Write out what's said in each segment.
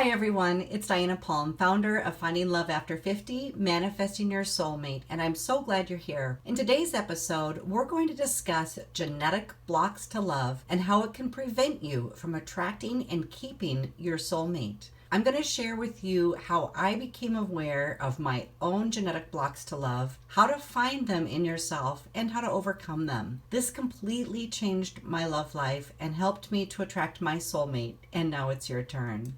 Hi everyone, it's Diana Palm, founder of Finding Love After 50, Manifesting Your Soulmate, and I'm so glad you're here. In today's episode, we're going to discuss genetic blocks to love and how it can prevent you from attracting and keeping your soulmate. I'm going to share with you how I became aware of my own genetic blocks to love, how to find them in yourself, and how to overcome them. This completely changed my love life and helped me to attract my soulmate, and now it's your turn.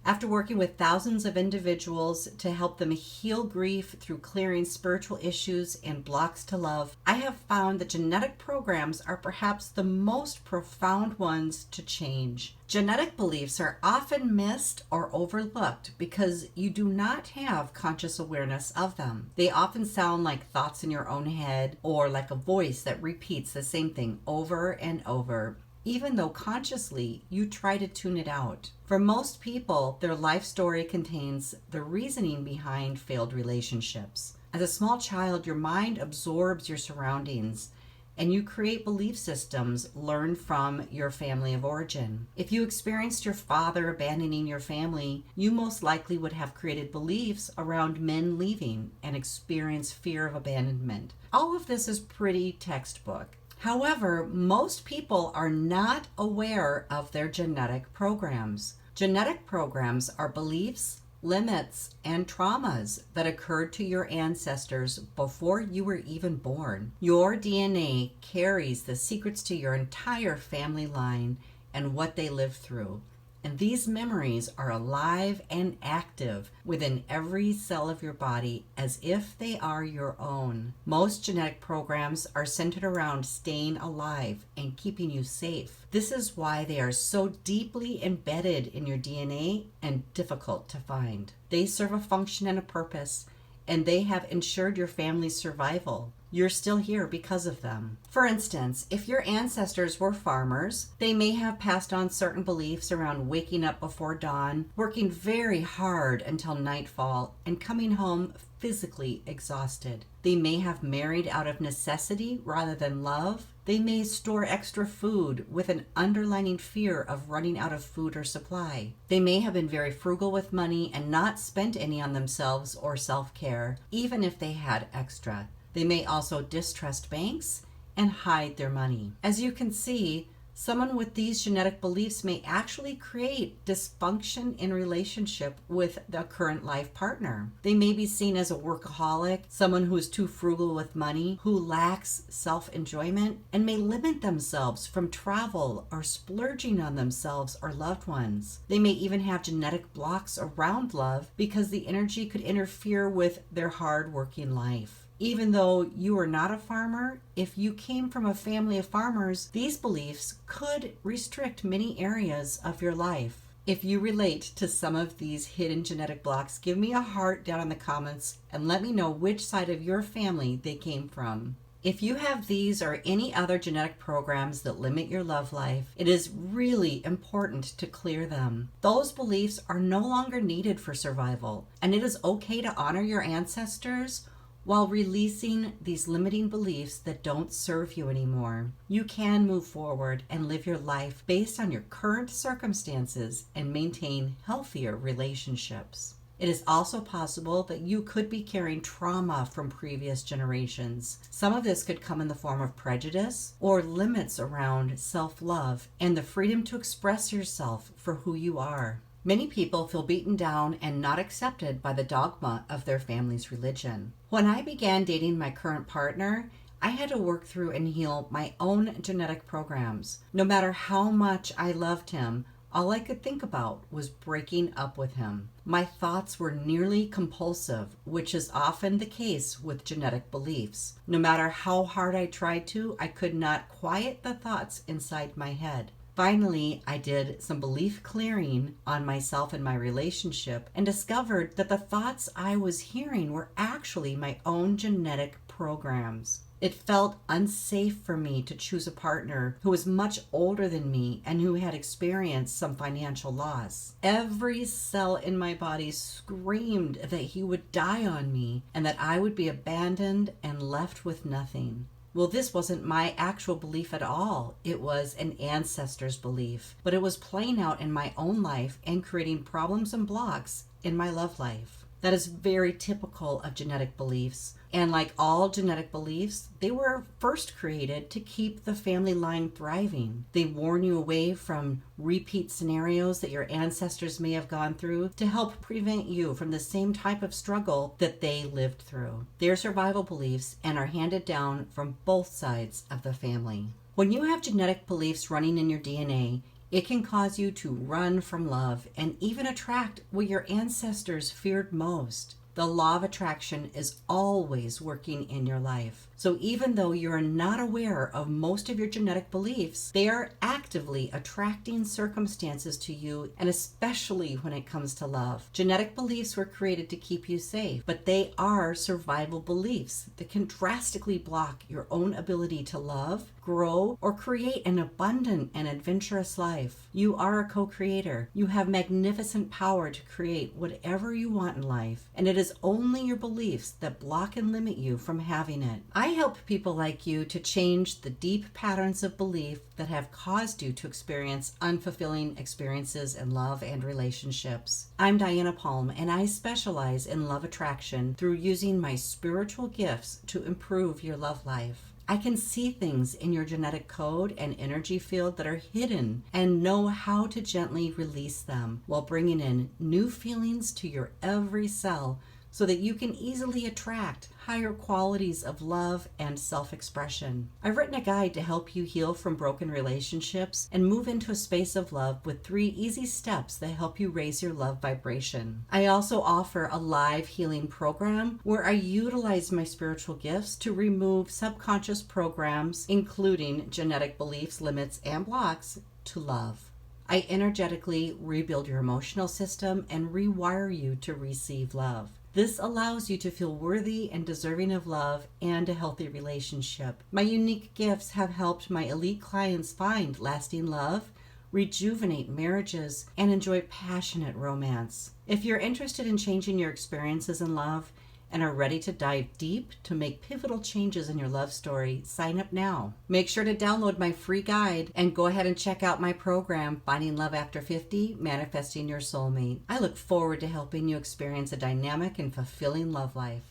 After working with thousands of individuals to help them heal grief through clearing spiritual issues and blocks to love, I have found that genetic programs are perhaps the most profound ones to change. Genetic beliefs are often missed or overlooked because you do not have conscious awareness of them. They often sound like thoughts in your own head or like a voice that repeats the same thing over and over, even though consciously you try to tune it out. For most people, their life story contains the reasoning behind failed relationships. As a small child, your mind absorbs your surroundings and you create belief systems learned from your family of origin. If you experienced your father abandoning your family, you most likely would have created beliefs around men leaving and experience fear of abandonment. All of this is pretty textbook. However, most people are not aware of their genetic programs. Genetic programs are beliefs, limits, and traumas that occurred to your ancestors before you were even born. Your DNA carries the secrets to your entire family line and what they lived through. And these memories are alive and active within every cell of your body as if they are your own. Most genetic programs are centered around staying alive and keeping you safe. This is why they are so deeply embedded in your DNA and difficult to find. They serve a function and a purpose, and they have ensured your family's survival. You're still here because of them. For instance, if your ancestors were farmers, they may have passed on certain beliefs around waking up before dawn, working very hard until nightfall, and coming home physically exhausted. They may have married out of necessity rather than love. They may store extra food with an underlying fear of running out of food or supply. They may have been very frugal with money and not spent any on themselves or self-care, even if they had extra. They may also distrust banks and hide their money. As you can see, someone with these genetic beliefs may actually create dysfunction in relationship with the current life partner. They may be seen as a workaholic, someone who is too frugal with money, who lacks self-enjoyment, and may limit themselves from travel or splurging on themselves or loved ones. They may even have genetic blocks around love because the energy could interfere with their hard-working life. Even though you are not a farmer, if you came from a family of farmers, these beliefs could restrict many areas of your life. If you relate to some of these hidden genetic blocks, give me a heart down in the comments and let me know which side of your family they came from. If you have these or any other genetic programs that limit your love life, it is really important to clear them. Those beliefs are no longer needed for survival, and it is okay to honor your ancestors while releasing these limiting beliefs that don't serve you anymore. You can move forward and live your life based on your current circumstances and maintain healthier relationships. It is also possible that you could be carrying trauma from previous generations. Some of this could come in the form of prejudice or limits around self-love and the freedom to express yourself for who you are. Many people feel beaten down and not accepted by the dogma of their family's religion. When I began dating my current partner, I had to work through and heal my own genetic programs. No matter how much I loved him, all I could think about was breaking up with him. My thoughts were nearly compulsive, which is often the case with genetic beliefs. No matter how hard I tried to, I could not quiet the thoughts inside my head. Finally, I did some belief clearing on myself and my relationship and discovered that the thoughts I was hearing were actually my own genetic programs. It felt unsafe for me to choose a partner who was much older than me and who had experienced some financial loss. Every cell in my body screamed that he would die on me and that I would be abandoned and left with nothing. Well, this wasn't my actual belief at all. It was an ancestor's belief, but it was playing out in my own life and creating problems and blocks in my love life. That is very typical of genetic beliefs. And like all genetic beliefs, they were first created to keep the family line thriving. They warn you away from repeat scenarios that your ancestors may have gone through to help prevent you from the same type of struggle that they lived through. They're survival beliefs and are handed down from both sides of the family. When you have genetic beliefs running in your DNA, it can cause you to run from love and even attract what your ancestors feared most. The law of attraction is always working in your life. So even though you're not aware of most of your genetic beliefs, they are actively attracting circumstances to you, and especially when it comes to love. Genetic beliefs were created to keep you safe, but they are survival beliefs that can drastically block your own ability to love, grow, or create an abundant and adventurous life. You are a co-creator. You have magnificent power to create whatever you want in life, and it is only your beliefs that block and limit you from having it. I help people like you to change the deep patterns of belief that have caused you to experience unfulfilling experiences in love and relationships. I'm Diana Palm, and I specialize in love attraction through using my spiritual gifts to improve your love life. I can see things in your genetic code and energy field that are hidden and know how to gently release them while bringing in new feelings to your every cell so that you can easily attract higher qualities of love and self-expression. I've written a guide to help you heal from broken relationships and move into a space of love with 3 easy steps that help you raise your love vibration. I also offer a live healing program where I utilize my spiritual gifts to remove subconscious programs, including genetic beliefs, limits, and blocks to love. I energetically rebuild your emotional system and rewire you to receive love. This allows you to feel worthy and deserving of love and a healthy relationship. My unique gifts have helped my elite clients find lasting love, rejuvenate marriages, and enjoy passionate romance. If you're interested in changing your experiences in love and are ready to dive deep to make pivotal changes in your love story, sign up now. Make sure to download my free guide and go ahead and check out my program, Finding Love After 50, Manifesting Your Soulmate. I look forward to helping you experience a dynamic and fulfilling love life.